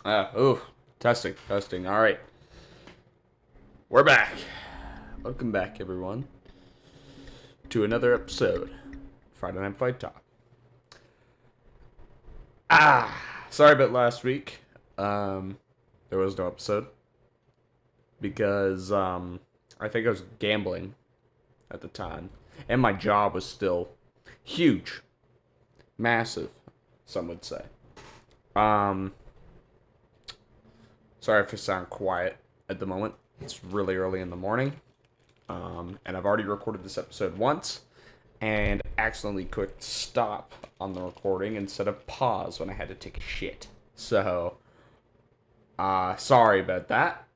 Ooh, testing. All right, we're back. Welcome back, everyone, to another episode, Friday Night Fight Talk. Sorry about last week. There was no episode because I think I was gambling at the time, and my job was still huge, massive. Some would say. Um, Sorry if I sound quiet at the moment. It's really early in the morning. And I've already recorded this episode once and accidentally clicked stop on the recording instead of pause when I had to take a shit. So, sorry about that.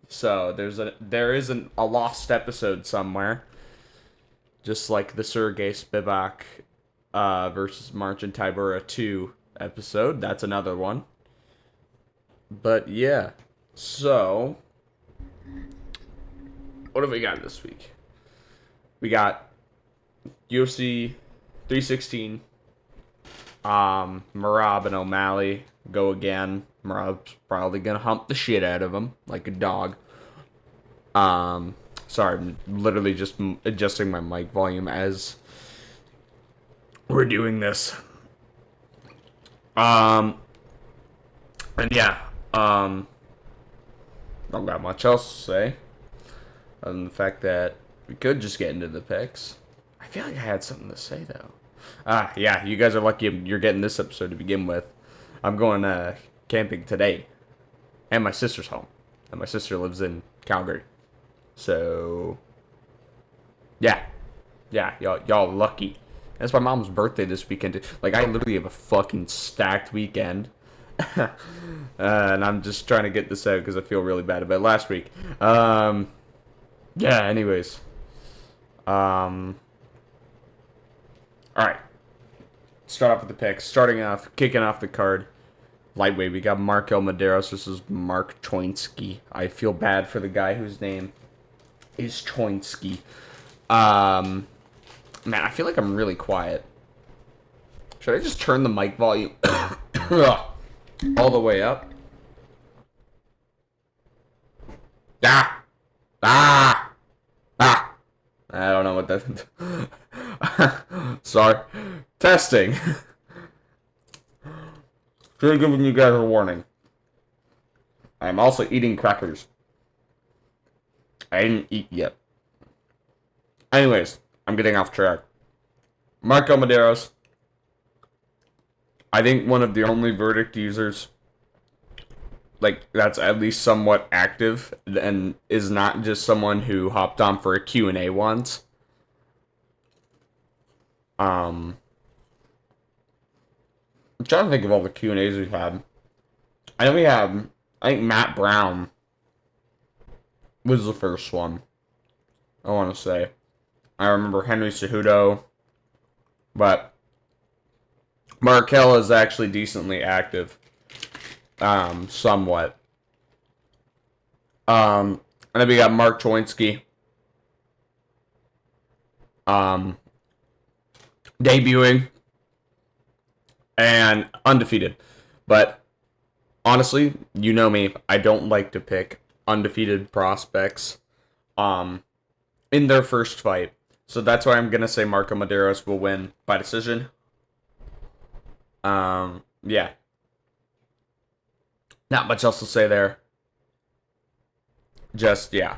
So there is a lost episode somewhere, just like the Sergei Spivak versus Marcin Tybura 2 episode. That's another one. But yeah, so what have we got this week? We got UFC 316. Marab and O'Malley go again. Marab's probably gonna hump the shit out of him like a dog. Sorry, I'm literally just adjusting my mic volume as we're doing this. And yeah, don't got much else to say. Other than the fact that we could just get into the picks. I feel like I had something to say though. Yeah, you guys are lucky you're getting this episode to begin with. I'm going camping today, and my sister's home, and my sister lives in Calgary. So, yeah, y'all lucky. That's my mom's birthday this weekend. Like, I literally have a fucking stacked weekend. And I'm just trying to get this out because I feel really bad about last week. Yeah, anyways. Alright. Start off with the picks. Kicking off the card. Lightweight, we got Markel Medeiros versus Mark Choinsky. I feel bad for the guy whose name is Choinsky. Man, I feel like I'm really quiet. Should I just turn the mic volume all the way up? Ah! Ah! Ah! I don't know what that... Sorry. Testing. Should have given you guys a warning. I'm also eating crackers. I didn't eat yet. Anyways, I'm getting off track. Marco Medeiros. I think one of the only verdict users, like, that's at least somewhat active and is not just someone who hopped on for a Q&A once. I'm trying to think of all the Q&As we've had. I think Matt Brown was the first one, I want to say. I remember Henry Cejudo, but Markel is actually decently active, somewhat. And then we got Mark Choinsky, debuting and undefeated. But honestly, you know me, I don't like to pick undefeated prospects, in their first fight. So that's why I'm gonna say Marco Medeiros will win by decision. Yeah. Not much else to say there. Just, yeah.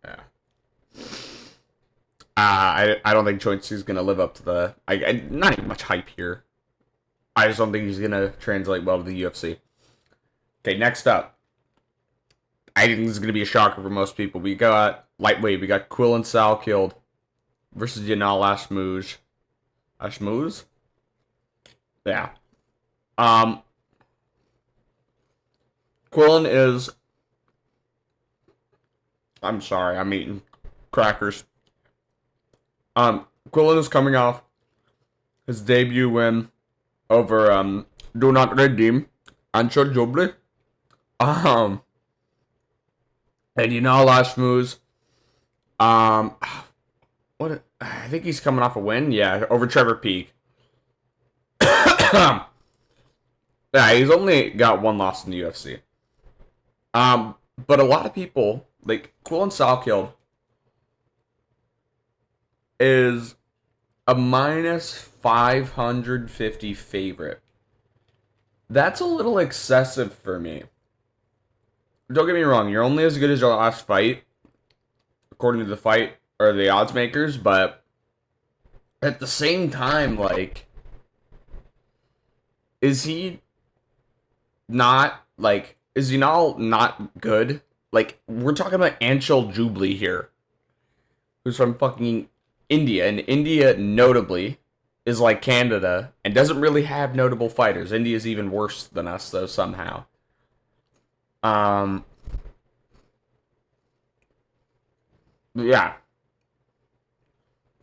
Yeah. I don't think Choinsky's gonna live up to not even much hype here. I just don't think he's gonna translate well to the UFC. Okay, next up. I think this is gonna be a shocker for most people. We got lightweight. We got Quillen Salkeld versus Yanal Ashmouge. Ashmouze? Yeah. Quillen is... I'm sorry, I'm eating crackers. Quillen is coming off his debut win over, Do Not Redeem, Ancho Joble. And Yanal Ashmouze, I think he's coming off a win, yeah, over Trevor Peak. Yeah, Yeah, he's only got one loss in the UFC. But a lot of people, like, Quillen Salkeld is a minus 550 favorite. That's a little excessive for me. Don't get me wrong, you're only as good as your last fight, according to the fight, or the odds makers, but at the same time, like, is he not good? Like, we're talking about Anshul Jubli here, who's from fucking India, and India, notably, is like Canada, and doesn't really have notable fighters. India's even worse than us, though, somehow. Um, yeah.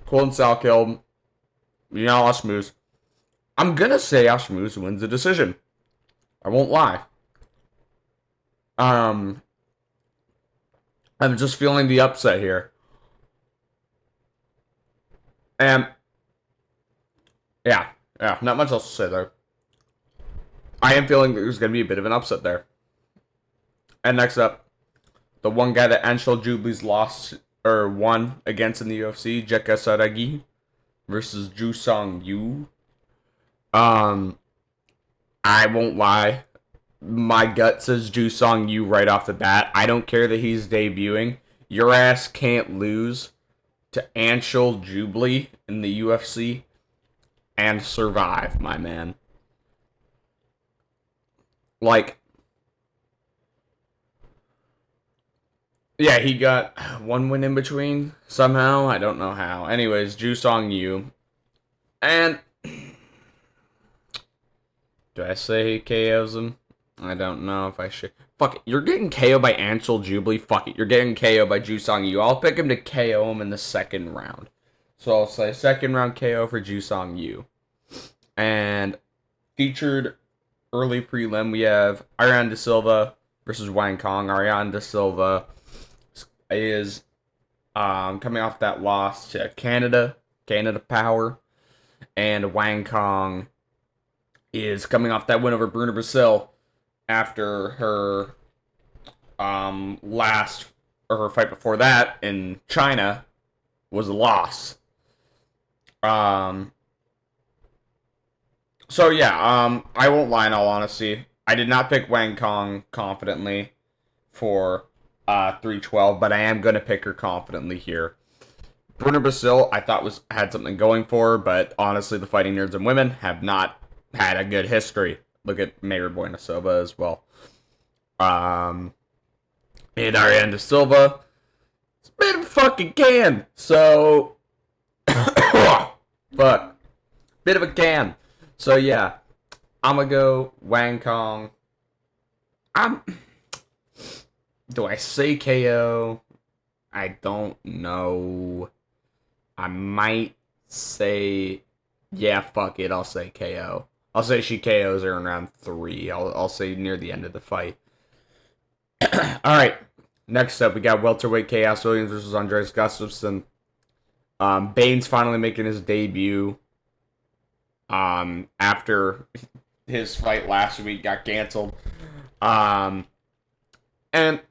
Colin Salkill, Ashmoose. I'm gonna say Ashmoose wins the decision. I won't lie. Um, I'm just feeling the upset here. And, yeah, not much else to say there. I am feeling there's going to be a bit of an upset there. And next up, the one guy that Anshul Jubli's lost, or won against in the UFC, Jeka Saragi versus Ju Song Yu. I won't lie. My gut says Ju Song Yu right off the bat. I don't care that he's debuting. Your ass can't lose to Anshul Jubli in the UFC and survive, my man. Like, yeah, he got one win in between somehow. I don't know how. Anyways, Ju Song Yu. And do I say he KOs him? I don't know if I should. Fuck it. You're getting KO'd by Anshul Jubli. Fuck it. You're getting KO'd by Ju Song Yu. I'll pick him to KO him in the second round. So I'll say second round KO for Ju Song Yu. And featured early prelim, we have Ariane De Silva versus Wang Kong. Ariane De Silva is coming off that loss to Canada Power. And Wang Kong is coming off that win over Bruna Brasil after her her fight before that in China was a loss. So yeah, I won't lie in all honesty. I did not pick Wang Kong confidently for 312, but I am going to pick her confidently here. Bruna Brasil, I thought had something going for her, but honestly, the fighting nerds and women have not had a good history. Look at Mayor Buena Silva as well. And Ariane De Silva, it's a bit of a fucking can. So, fuck, bit of a can. So yeah, I'm gonna go Wang Kong. Do I say KO? I don't know. I might say, yeah, fuck it. I'll say KO. I'll say she KOs her in round 3. I'll say near the end of the fight. All right. Next up, we got welterweight Chaos Williams versus Andreas Gustafsson. Bane's finally making his debut. After his fight last week got canceled. And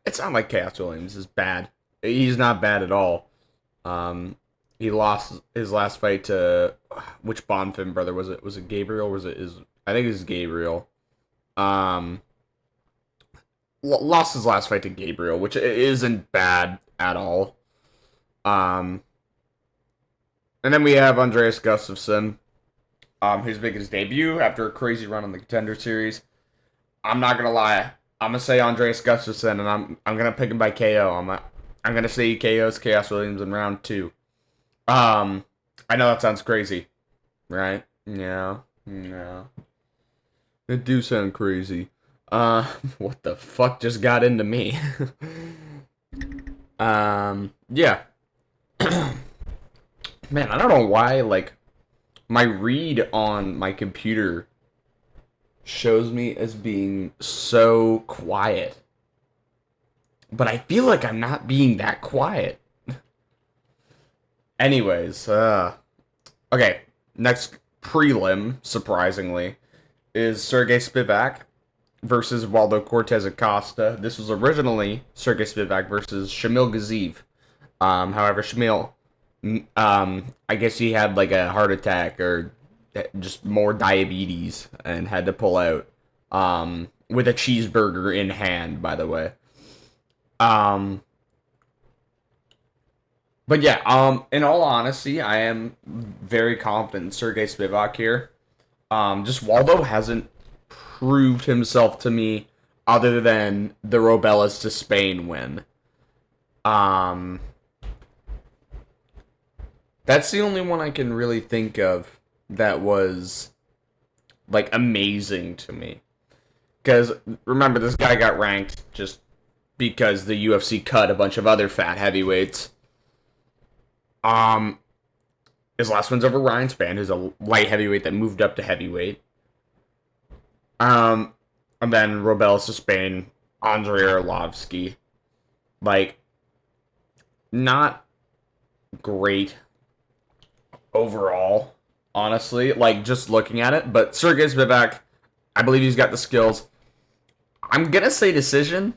it's not like Chaos Williams is bad. He's not bad at all. He lost his last fight to which Bonfim brother was it? Was it Gabriel? Or was it his? I think it was Gabriel. Lost his last fight to Gabriel, which isn't bad at all. And then we have Andreas Gustafsson, who's making his debut after a crazy run on the Contender Series. I'm not gonna lie. I'm gonna say Andreas Gustafsson, and I'm gonna pick him by KO. I'm gonna say he KOs Chaos Williams in round 2. I know that sounds crazy, right? Yeah. It do sound crazy. What the fuck just got into me? Yeah. Man, I don't know why, like, my read on my computer shows me as being so quiet. But I feel like I'm not being that quiet. Anyways, okay, next prelim, surprisingly, is Sergey Spivak versus Waldo Cortez Acosta. This was originally Sergey Spivak versus Shamil Gaziev. However, Shamil, I guess he had like a heart attack or just more diabetes and had to pull out. With a cheeseburger in hand, by the way. But yeah, in all honesty, I am very confident in Sergey Spivak here. Just Waldo hasn't proved himself to me other than the Robelas to Spain win. That's the only one I can really think of that was like amazing to me. Because remember, this guy got ranked just because the UFC cut a bunch of other fat heavyweights. Um, his last one's over Ryan Spann, who's a light heavyweight that moved up to heavyweight. And then Robelas to Spain, Andrei Arlovsky. Like, not great overall, honestly. Like, just looking at it. But Sergey Spivak, I believe he's got the skills. I'm gonna say decision,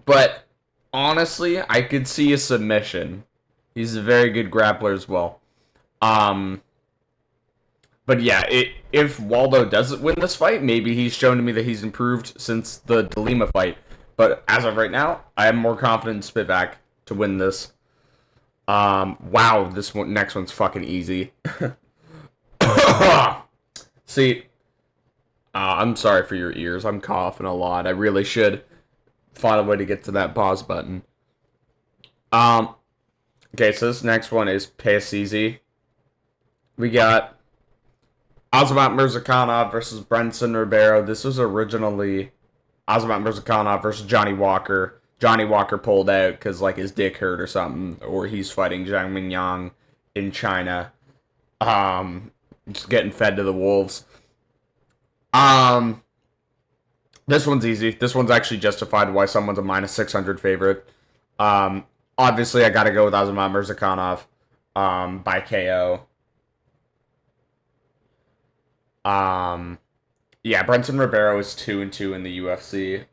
but honestly, I could see a submission. He's a very good grappler as well. But yeah, if Waldo doesn't win this fight, maybe he's shown to me that he's improved since the DeLima fight. But as of right now, I am more confident in Spivak to win this. Wow, this one, next one's fucking easy. See, I'm sorry for your ears. I'm coughing a lot. I really should find a way to get to that pause button. Okay, so this next one is piss easy. We got Azamat Mirzakhanov versus Brenson Ribeiro. This was originally Azamat Mirzakhanov versus Johnny Walker. Johnny Walker pulled out because like his dick hurt or something, or he's fighting Zhang Mingyang in China. Just getting fed to the wolves. This one's easy. This one's actually justified why someone's a minus 600 favorite. Obviously, I gotta go with Azamat Mirzakhanov, by KO. Yeah, Brenton Ribeiro is 2-2 in the UFC.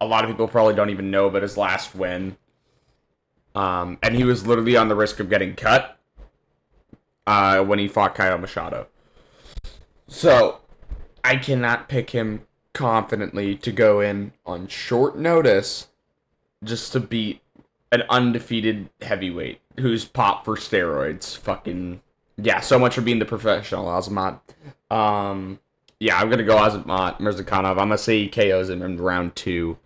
A lot of people probably don't even know about his last win. And he was literally on the risk of getting cut, when he fought Kyle Machado. So, I cannot pick him confidently to go in on short notice just to beat an undefeated heavyweight who's popped for steroids. Fucking, yeah, so much for being the professional, Azamat. Yeah, I'm gonna go Azamat Mirzakhanov. I'm gonna say he KOs him in round 2.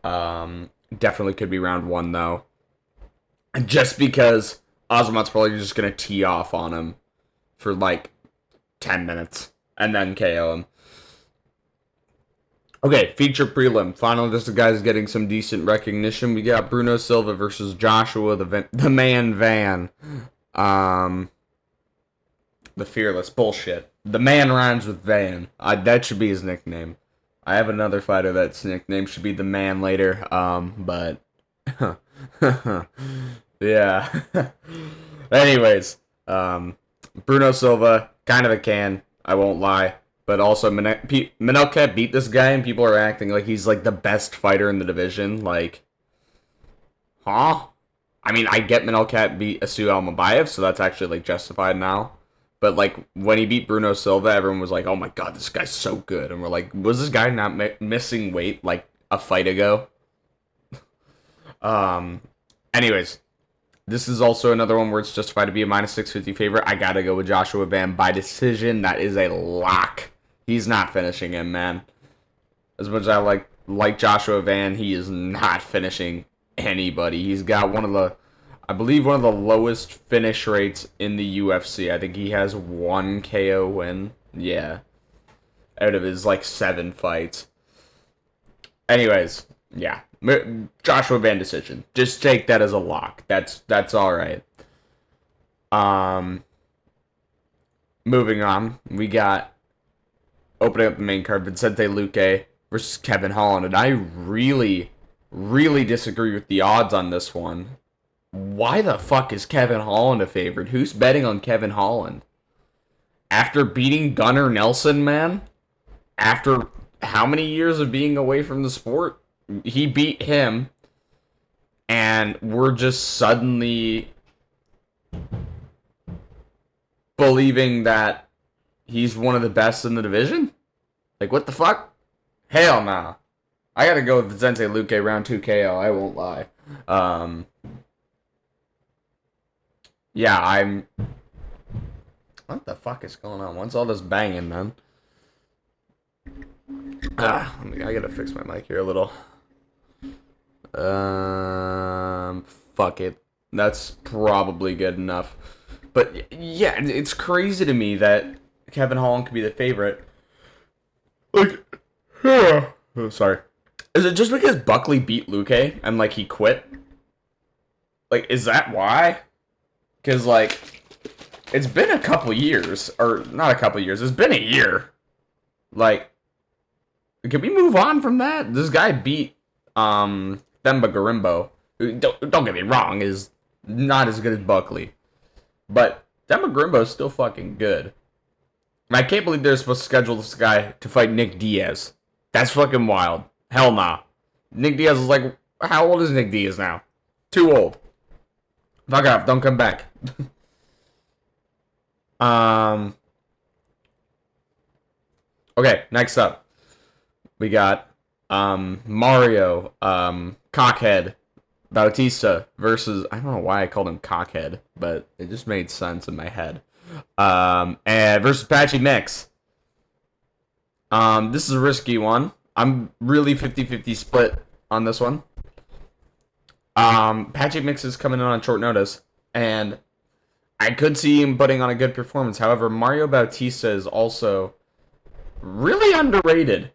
Definitely could be round 1, though. Just because Azamat's probably just gonna tee off on him for, like, 10 minutes and then KO him. Okay, feature prelim. Finally, this guy's getting some decent recognition. We got Bruno Silva versus Joshua the Man Van. The Fearless. Bullshit. The Man rhymes with Van. That should be his nickname. I have another fighter that's nickname should be the Man later. But yeah. Anyways, Bruno Silva, kind of a can. I won't lie. But also, Manelkat beat this guy, and people are acting like he's, like, the best fighter in the division. Like, huh? I mean, I get Manelkat beat Asu Almabayev, so that's actually, like, justified now. But, like, when he beat Bruno Silva, everyone was like, oh my god, this guy's so good. And we're like, was this guy not missing weight, like, a fight ago? Anyways, this is also another one where it's justified to be a minus 650 favorite. I gotta go with Joshua Van by decision. That is a lock. He's not finishing him, man. As much as I like Joshua Van, he is not finishing anybody. He's got I believe one of the lowest finish rates in the UFC. I think he has 1 KO win. Yeah. Out of his, like, 7 fights. Anyways, yeah. Joshua Van decision. Just take that as a lock. That's alright. Moving on. We got opening up the main card, Vicente Luque versus Kevin Holland. And I really, really disagree with the odds on this one. Why the fuck is Kevin Holland a favorite? Who's betting on Kevin Holland? After beating Gunnar Nelson, man? after how many years of being away from the sport, he beat him, and we're just suddenly believing that he's one of the best in the division? Like, what the fuck? Hell nah. I gotta go with the Sensei Luke round 2 KO, I won't lie. Yeah, I'm... What the fuck is going on? What's all this banging, man? I gotta fix my mic here a little. Fuck it. That's probably good enough. But yeah, it's crazy to me that Kevin Holland could be the favorite. Like, oh, sorry. Is it just because Buckley beat Luke and like he quit? Like, is that why? Because like, it's been a couple years, or not a couple years. It's been a year. Like, can we move on from that? This guy beat Themba Garimbo. Don't get me wrong, is not as good as Buckley. But Themba Garimbo is still fucking good. And I can't believe they're supposed to schedule this guy to fight Nick Diaz. That's fucking wild. Hell nah. Nick Diaz is like, how old is Nick Diaz now? Too old. Fuck off, don't come back. Okay, next up. We got Mario Cockhead Bautista versus, I don't know why I called him Cockhead, but it just made sense in my head. And versus Patchy Mix. This is a risky one. I'm really 50-50 split on this one. Patchy Mix is coming in on short notice, and I could see him putting on a good performance. However, Mario Bautista is also really underrated.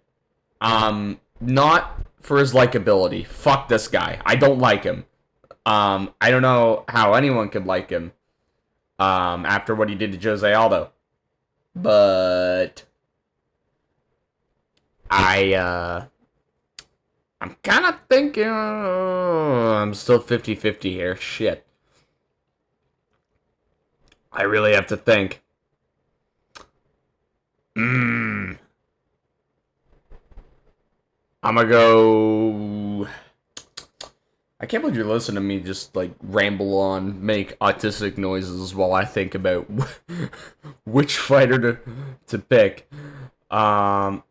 Not for his likability. Fuck this guy. I don't like him. I don't know how anyone could like him after what he did to Jose Aldo. But I'm kind of thinking I'm still 50-50 here. Shit. I really have to think. I'm gonna go... I can't believe you're listening to me just, like, ramble on, make autistic noises while I think about which fighter to pick.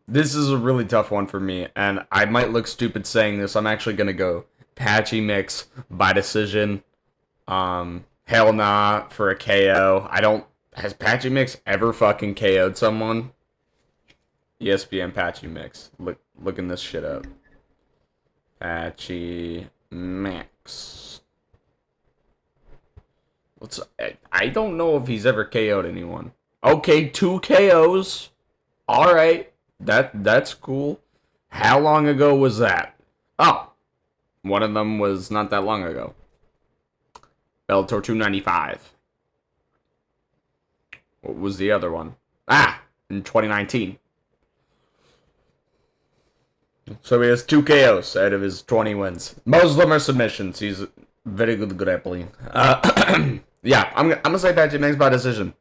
This is a really tough one for me, and I might look stupid saying this. I'm actually gonna go Patchy Mix by decision. Hell nah for a KO. Has Patchy Mix ever fucking KO'd someone? ESPN Patchy Mix. Looking this shit up. Patchy Mix. I don't know if he's ever KO'd anyone. Okay, 2 KOs. Alright. That's cool. How long ago was that? Oh. One of them was not that long ago. Bellator 295. What was the other one? In 2019. So he has 2 KOs out of his 20 wins. Most of them are submissions. He's very good at grappling. Yeah, I'm gonna say Patchy Mix by decision.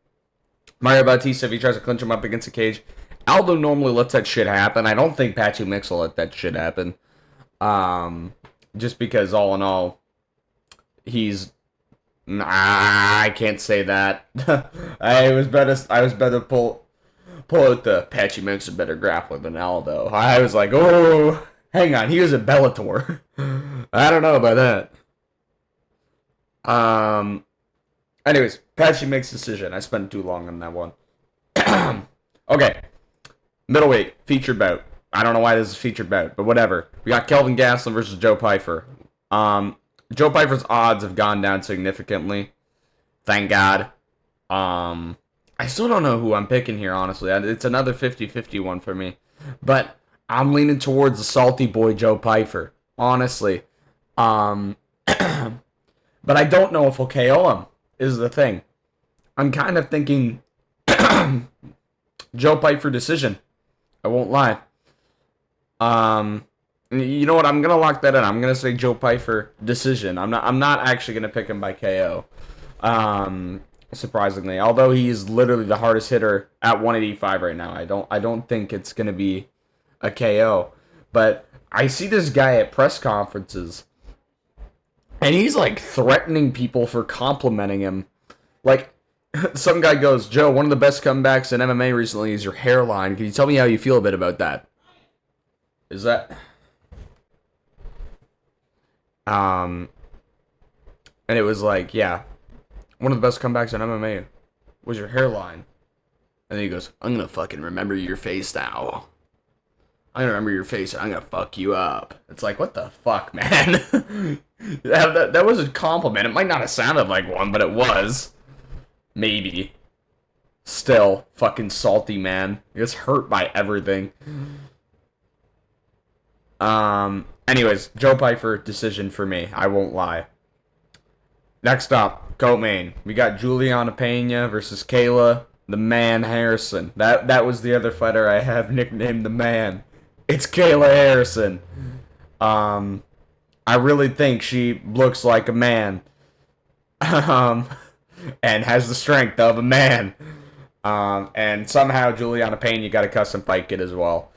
Mario Bautista, if he tries to clinch him up against the cage. Aldo normally lets that shit happen. I don't think Patchy Mix will let that shit happen. Just because all in all, he's... I can't say that. I was better pull out the Patchy Mix a better grappler than Aldo. I was like, oh, hang on, he was at Bellator. I don't know about that. Anyways, Patchy Mix decision. I spent too long on that one. Okay, middleweight featured bout. I don't know why this is featured bout, but whatever. We got Kelvin Gastelum versus Joe Pyfer. Joe Pyfer's odds have gone down significantly. Thank God. I still don't know who I'm picking here, honestly. It's another 50-50 one for me. But I'm leaning towards the salty boy Joe Pyfer, honestly. But I don't know if he'll KO him, is the thing. I'm kind of thinking Joe Pyfer decision. I won't lie. You know what? I'm gonna lock that in. I'm gonna say Joe Pyfer decision. I'm not actually gonna pick him by KO. surprisingly. Although he's literally the hardest hitter at 185 right now. I don't think it's gonna be a KO. But I see this guy at press conferences, and he's like threatening people for complimenting him. Like, some guy goes, Joe, one of the best comebacks in MMA recently is your hairline. Can you tell me how you feel a bit about that? Is that... And it was like, yeah, one of the best comebacks in MMA was your hairline. And then he goes, I'm gonna fucking remember your face now. I'm gonna remember your face and I'm gonna fuck you up. It's like, what the fuck, man? that was a compliment. It might not have sounded like one, but it was. Maybe. Still, fucking salty, man. He gets hurt by everything. Anyways, Joe Pyfer, decision for me. I won't lie. Next up, co-main. We got Juliana Pena versus Kayla the Man Harrison. That was the other fighter I have nicknamed the Man. It's Kayla Harrison. I really think she looks like a man. And has the strength of a man. And somehow Juliana Pena got a custom fight kit as well.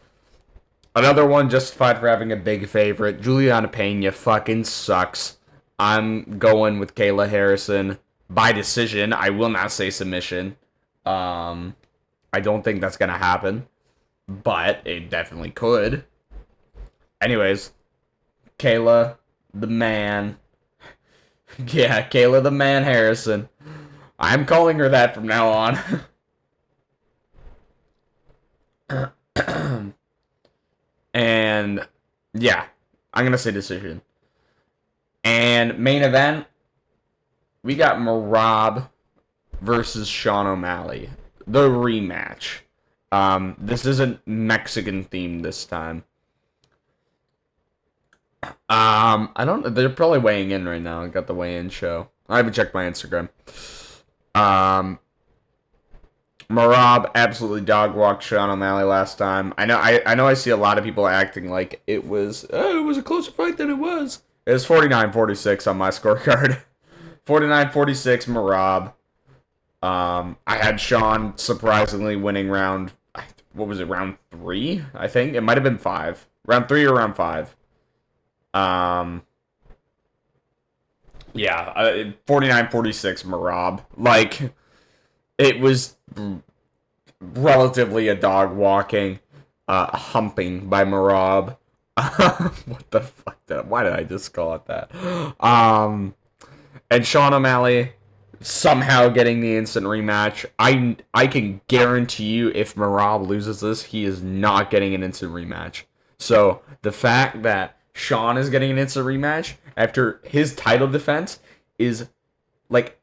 Another one justified for having a big favorite. Juliana Pena fucking sucks. I'm going with Kayla Harrison by decision. I will not say submission. I don't think that's gonna happen, but it definitely could. Anyways, Kayla the Man. Yeah, Kayla the Man Harrison. I'm calling her that from now on. And yeah, I'm gonna say decision. And main event, we got Merab versus Sean O'Malley. The rematch. This isn't Mexican themed this time. I don't. They're probably weighing in right now. I got the weigh-in show. I haven't checked my Instagram. Merab absolutely dog walked Sean O'Malley last time. I know. I see a lot of people acting like it was a closer fight than it was. It was 49-46 on my scorecard. 49-46 Merab. I had Sean surprisingly winning round. What was it? Round 3? I think it might have been 5. Round 3 or round 5. Yeah, 49-46 Merab. Like, it was relatively a dog walking, humping by Merab. What the fuck? Why did I just call it that? And Sean O'Malley somehow getting the instant rematch. I can guarantee you if Merab loses this, he is not getting an instant rematch. So the fact that Sean is getting an instant rematch after his title defense is, like,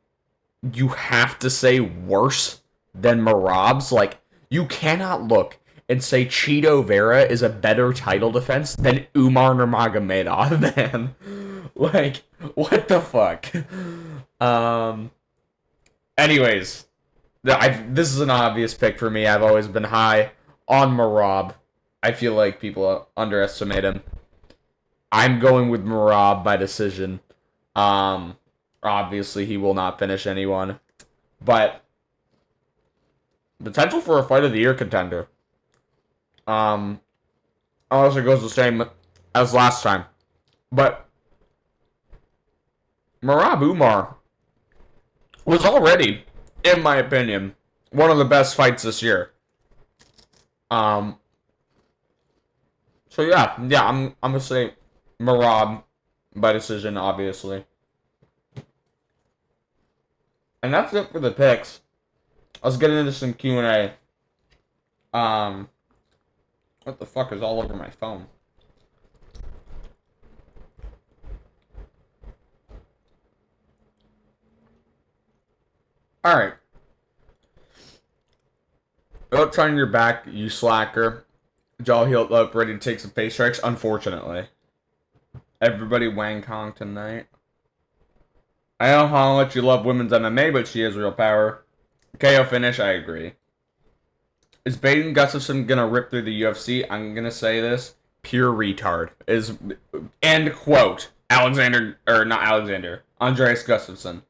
you have to say worse than Merab's. Like, you cannot look and say Cheeto Vera is a better title defense than Umar Nurmagomedov, man. Like, what the fuck? Anyways, this is an obvious pick for me. I've always been high on Merab. I feel like people underestimate him. I'm going with Merab by decision. Obviously, he will not finish anyone. But potential for a fight of the year contender. Unless it goes the same as last time. But Merab Umar was already, in my opinion, one of the best fights this year. So yeah, I'm gonna say Merab by decision, obviously. And that's it for the picks. Let's get into some Q&A. What the fuck is all over my phone? Alright. About turning your back, you slacker. Jaw healed up, ready to take some face strikes. Unfortunately. Everybody Wang Kong tonight. I know how much you love women's MMA, but she has real power. KO finish, I agree. Is Baden Gustafson gonna rip through the UFC? I'm gonna say this. Pure retard. End quote. Andreas Gustafsson.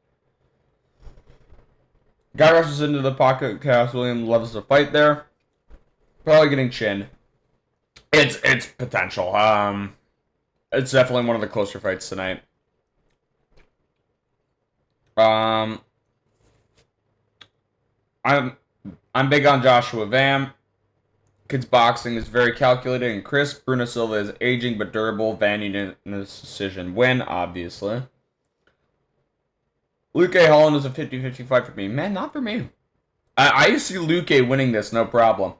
Guy rushes into the pocket. Chaos Williams loves to fight there. Probably getting chinned. It's potential. It's definitely one of the closer fights tonight. Um, I'm I'm big on Joshua Vam. Kid's boxing is very calculated and crisp. Bruno Silva is aging but durable. Van in this decision win, obviously. Luke Holland is a 50-50 fight for me. Man, not for me. I see Luke winning this, no problem.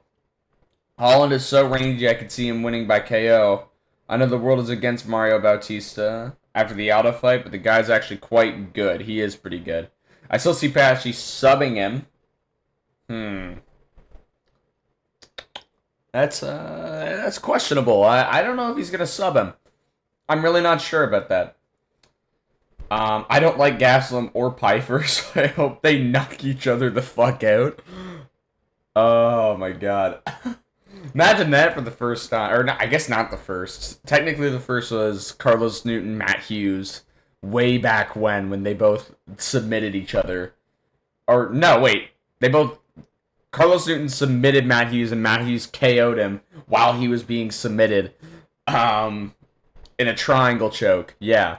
Holland is so rangy, I could see him winning by KO. I know the world is against Mario Bautista after the Aldo fight, but the guy's actually quite good. He is pretty good. I still see Patchy subbing him. That's questionable. I don't know if he's gonna sub him. I'm really not sure about that. I don't like Gaslam or Pfeiffer, so I hope they knock each other the fuck out. Oh my god. Imagine that for the first time. Or, I guess not the first. Technically, the first was Carlos Newton, Matt Hughes. Way back when they both submitted each other. Or, no, wait. Carlos Newton submitted Matt Hughes, and Matt Hughes KO'd him while he was being submitted. In a triangle choke. Yeah.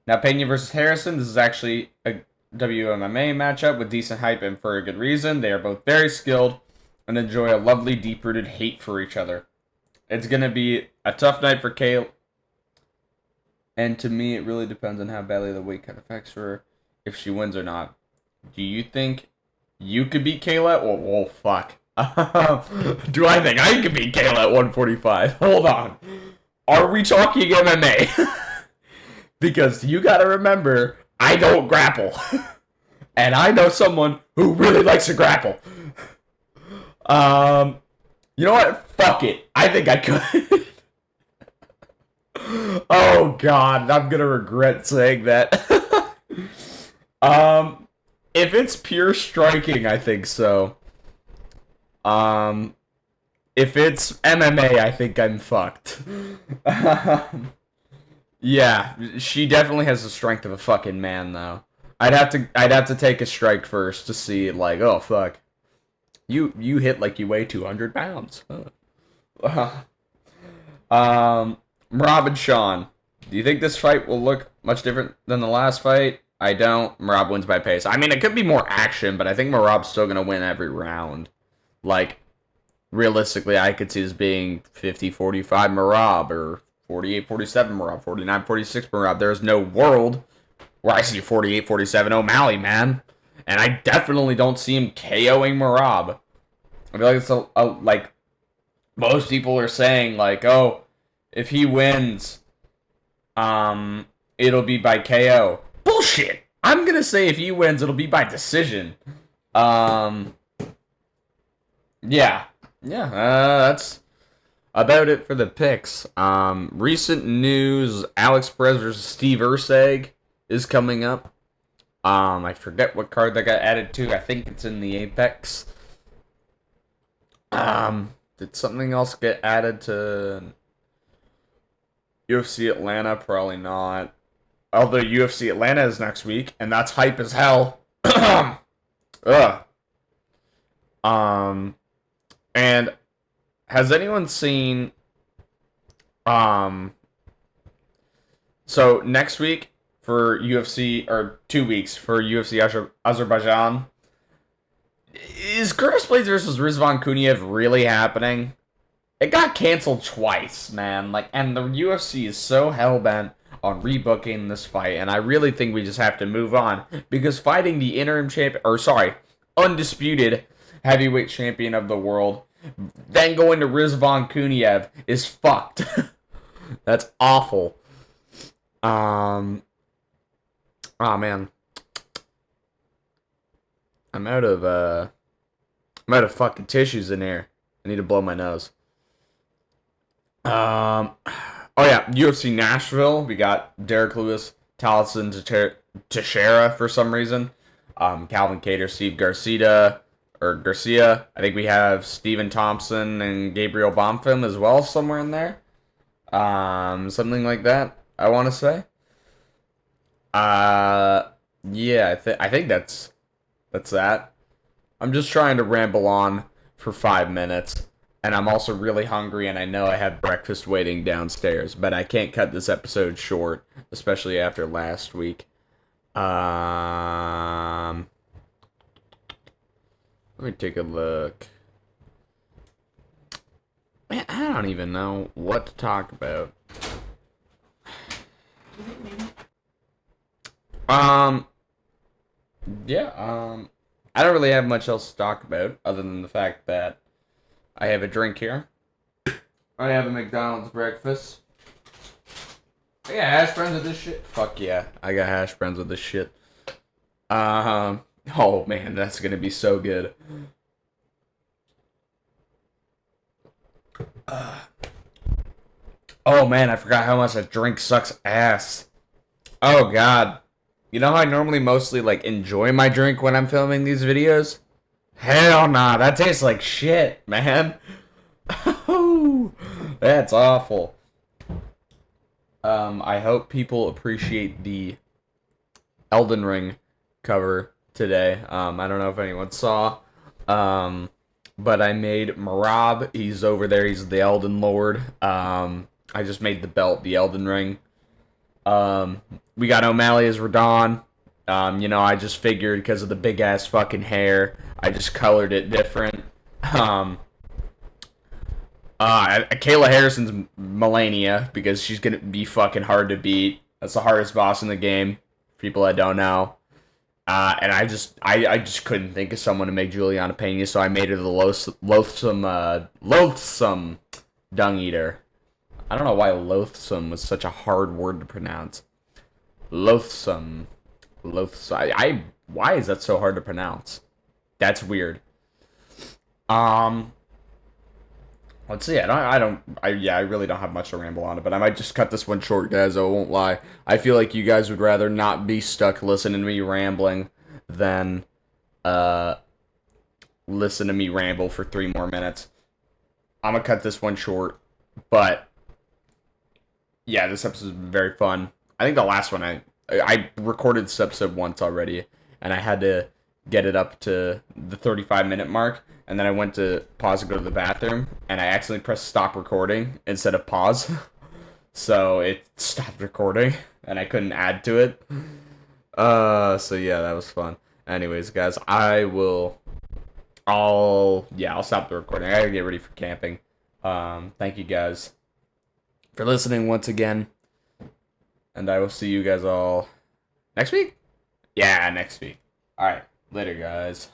Now, Pena versus Harrison. This is actually a WMMA matchup with decent hype and for a good reason. They are both very skilled and enjoy a lovely, deep-rooted hate for each other. It's going to be a tough night for Kale. And to me, it really depends on how badly the weight cut affects her, if she wins or not. Do you think you could beat Kayla? Oh, fuck. Do I think I could beat Kayla at 145? Hold on. Are we talking MMA? Because you gotta remember, I don't grapple. And I know someone who really likes to grapple. You know what? Fuck it. I think I could. Oh, God. I'm gonna regret saying that. If it's pure striking, I think so. If it's MMA, I think I'm fucked. Yeah, she definitely has the strength of a fucking man, though. I'd have to take a strike first to see, like, oh fuck, you hit like you weigh 200 pounds. Rob and Sean, do you think this fight will look much different than the last fight? I don't. Marab wins by pace. I mean, it could be more action, but I think Marab's still gonna win every round. Like, realistically, I could see this being 50-45 Marab, or 48-47 Marab, 49-46 Marab. There's no world where I see 48-47 O'Malley, man. And I definitely don't see him KOing Marab. I feel like it's like, most people are saying, like, oh, if he wins, it'll be by KO. Bullshit! I'm gonna say if he wins, it'll be by decision. Yeah. That's about it for the picks. Recent news, Alex Perez versus Steve Urseg is coming up. I forget what card that got added to. I think it's in the Apex. Did something else get added to UFC Atlanta? Probably not. Although UFC Atlanta is next week, and that's hype as hell. Ugh. And has anyone seen, so next week for UFC, or 2 weeks for UFC Azerbaijan, is Curtis Blades versus Rizvan Kuniev really happening? It got canceled twice, man. Like, and the UFC is so hell-bent on rebooking this fight, and I really think we just have to move on, because fighting the interim champion, or sorry, undisputed heavyweight champion of the world, then going to Rizvan Kuniev is fucked. That's awful. Oh man, I'm out of fucking tissues in here. I need to blow my nose. Oh yeah, UFC Nashville. We got Derek Lewis, Taliesin Teixeira for some reason. Calvin Kattar, Steve Garcia. I think we have Steven Thompson and Gabriel Bonfim as well somewhere in there. Something like that, I want to say. Yeah, I think that's That's that. I'm just trying to ramble on for 5 minutes. And I'm also really hungry, and I know I have breakfast waiting downstairs, but I can't cut this episode short, especially after last week. Let me take a look. Man, I don't even know what to talk about. Yeah, I don't really have much else to talk about other than the fact that I have a drink here. I have a McDonald's breakfast. I got hash browns with this shit. Fuck yeah, I got hash browns with this shit. Oh man, that's gonna be so good. Oh man, I forgot how much a drink sucks ass. Oh god. You know how I normally mostly like enjoy my drink when I'm filming these videos? Hell nah, that tastes like shit, man. That's awful. I hope people appreciate the Elden Ring cover today. I don't know if anyone saw. But I made Marab. He's over there. He's the Elden Lord. I just made the belt, the Elden Ring. We got O'Malley as Radon. I just figured because of the big ass fucking hair, I just colored it different. Kayla Harrison's Melania because she's gonna be fucking hard to beat. That's the hardest boss in the game. For people that don't know. And I just couldn't think of someone to make Juliana Pena, so I made her the loathsome dung eater. I don't know why loathsome was such a hard word to pronounce. Loathsome. Why is that so hard to pronounce? That's weird. Let's see. I really don't have much to ramble on it, but I might just cut this one short, guys. I won't lie. I feel like you guys would rather not be stuck listening to me rambling than listen to me ramble for 3 more minutes. I'm gonna cut this one short, but yeah, this episode is very fun. I think the last one I recorded this episode once already, and I had to get it up to the 35-minute mark, and then I went to pause and go to the bathroom, and I accidentally pressed stop recording instead of pause. So it stopped recording, and I couldn't add to it. So yeah, that was fun. Anyways, guys, I'll stop the recording. I gotta get ready for camping. Thank you guys for listening once again, and I will see you guys all next week? Yeah, next week. Alright, later, guys.